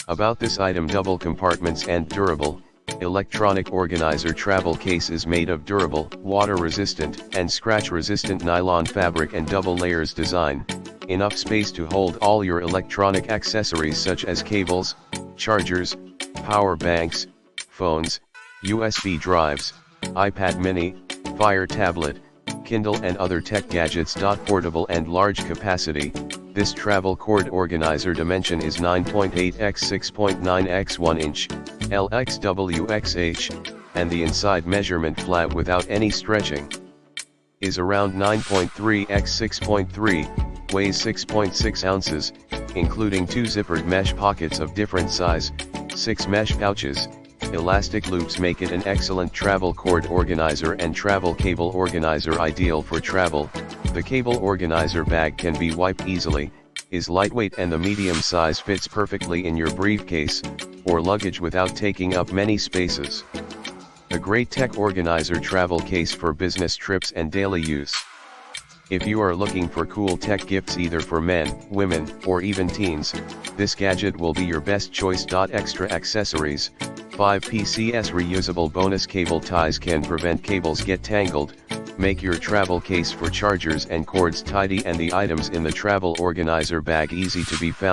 About this item: double compartments and durable. Electronic organizer travel case is made of durable, water-resistant, and scratch-resistant nylon fabric and double layers design. Enough space to hold all your electronic accessories such as cables, chargers, power banks, phones, USB drives, iPad mini, Fire tablet, Kindle and other tech gadgets. Portable and large capacity. This travel cord organizer dimension is 9.8 x 6.9 x 1 inch, LXWXH, and the inside measurement flat without any stretching is around 9.3 x 6.3, weighs 6.6 ounces, including 2 zippered mesh pockets of different size, 6 mesh pouches. Elastic loops make it an excellent travel cord organizer and travel cable organizer, ideal for travel. The cable organizer bag can be wiped easily, is lightweight, and the medium size fits perfectly in your briefcase or luggage without taking up many spaces. A great tech organizer travel case for business trips and daily use. If you are looking for cool tech gifts either for men, women, or even teens, this gadget will be your best choice. Extra accessories. 5 PCS reusable bonus cable ties can prevent cables get tangled, make your travel case for chargers and cords tidy, and the items in the travel organizer bag easy to be found.